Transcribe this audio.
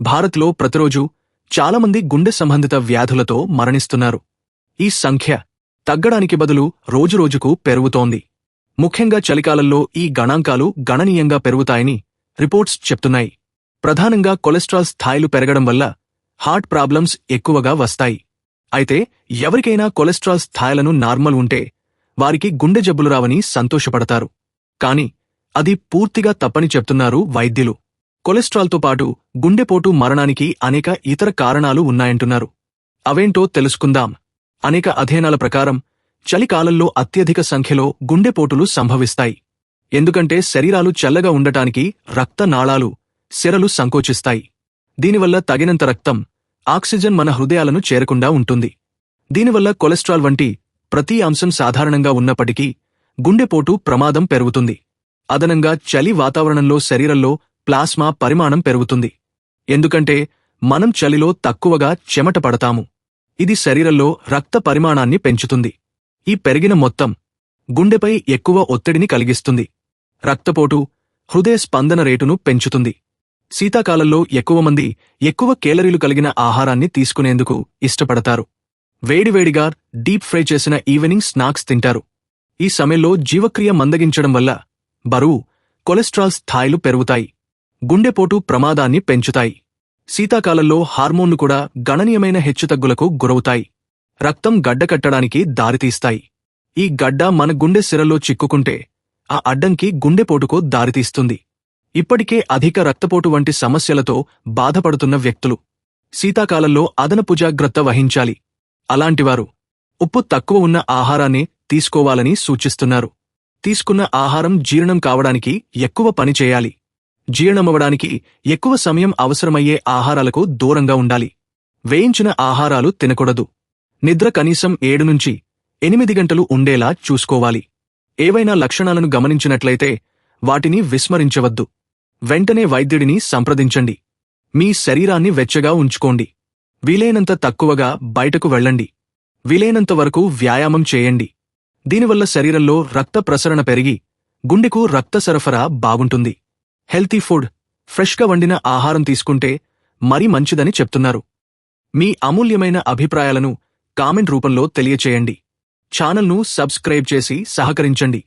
భారత్లో ప్రతిరోజు చాలామంది గుండె సంబంధిత వ్యాధులతో మరణిస్తున్నారు. ఈ సంఖ్య తగ్గడానికి బదులు రోజురోజుకు పెరుగుతోంది. ముఖ్యంగా చలికాలంలో ఈ గణాంకాలు గణనీయంగా పెరుగుతాయని రిపోర్ట్స్ చెప్తున్నాయి. ప్రధానంగా కొలెస్ట్రాల్ స్థాయిలు పెరగడం వల్ల హార్ట్ ప్రాబ్లమ్స్ ఎక్కువగా వస్తాయి. అయితే ఎవరికైనా కొలెస్ట్రాల్ స్థాయిలను నార్మల్ ఉంటే వారికి గుండె జబ్బులు రావని సంతోషపడతారు. కాని అది పూర్తిగా తప్పని చెప్తున్నారు వైద్యులు. కొలెస్ట్రాల్తో పాటు గుండెపోటు మరణానికి అనేక ఇతర కారణాలు ఉన్నాయంటున్నారు. అవేంటో తెలుసుకుందాం. అనేక అధ్యయనాల ప్రకారం చలికాలంలో అత్యధిక సంఖ్యలో గుండెపోటులు సంభవిస్తాయి. ఎందుకంటే శరీరాలు చల్లగా ఉండటానికి రక్త నాళాలు, సిరలు సంకోచిస్తాయి. దీనివల్ల తగినంత రక్తం, ఆక్సిజన్ మన హృదయాలను చేరకుండా ఉంటుంది. దీనివల్ల కొలెస్ట్రాల్ వంటి ప్రతి అంశం సాధారణంగా ఉన్నప్పటికీ గుండెపోటు ప్రమాదం పెరుగుతుంది. అదనంగా చలి వాతావరణంలో శరీరంలో ప్లాస్మా పరిమాణం పెరుగుతుంది. ఎందుకంటే మనం చలిలో తక్కువగా చెమట పడతాము. ఇది శరీరంలో రక్త పరిమాణాన్ని పెంచుతుంది. ఈ పెరిగిన మొత్తం గుండెపై ఎక్కువ ఒత్తిడిని కలిగిస్తుంది. రక్తపోటు, హృదయ స్పందన రేటును పెంచుతుంది. శీతాకాలంలో ఎక్కువ మంది ఎక్కువ కేలరీలు కలిగిన ఆహారాన్ని తీసుకునేందుకు ఇష్టపడతారు. వేడివేడిగా డీప్ ఫ్రై చేసిన ఈవినింగ్ స్నాక్స్ తింటారు. ఈ సమయంలో జీవక్రియ మందగించడం వల్ల బరువు, కొలెస్ట్రాల్ స్థాయిలు పెరుగుతాయి. గుండెపోటు ప్రమాదాన్ని పెంచుతాయి. శీతాకాలంలో హార్మోన్లు కూడా గణనీయమైన హెచ్చుతగ్గులకు గురవుతాయి. రక్తం గడ్డకట్టడానికి దారితీస్తాయి. ఈ గడ్డ మన గుండె సిరలో చిక్కుకుంటే ఆ అడ్డంకి గుండెపోటుకు దారితీస్తుంది. ఇప్పటికే అధిక రక్తపోటు వంటి సమస్యలతో బాధపడుతున్న వ్యక్తులు శీతాకాలంలో అదనపు జాగ్రత్త వహించాలి. అలాంటివారు ఉప్పు తక్కువ ఉన్న ఆహారాన్ని తీసుకోవాలని సూచిస్తున్నారు. తీసుకున్న ఆహారం జీర్ణం కావడానికి ఎక్కువ పని చేయాలి. జీర్ణమవడానికి ఎక్కువ సమయం అవసరమయ్యే ఆహారాలకు దూరంగా ఉండాలి. వేయించిన ఆహారాలు తినకూడదు. నిద్ర కనీసం 7 నుంచి 8 గంటలు ఉండేలా చూసుకోవాలి. ఏవైనా లక్షణాలను గమనించినట్లయితే వాటిని విస్మరించవద్దు. వెంటనే వైద్యుడిని సంప్రదించండి. మీ శరీరాన్ని వెచ్చగా ఉంచుకోండి. వీలైనంత తక్కువగా బయటకు వెళ్ళండి. వీలైనంత వరకు వ్యాయామం చేయండి. దీనివల్ల శరీరంలో రక్త ప్రసరణ పెరిగి గుండెకు రక్త సరఫరా బాగుంటుంది. హెల్తీ ఫుడ్, ఫ్రెష్గా వండిన ఆహారం తీసుకుంటే మరీ మంచిదని చెప్తున్నారు. మీ అమూల్యమైన అభిప్రాయాలను కామెంట్ రూపంలో తెలియచేయండి. ఛానల్ను సబ్స్క్రైబ్ చేసి సహకరించండి.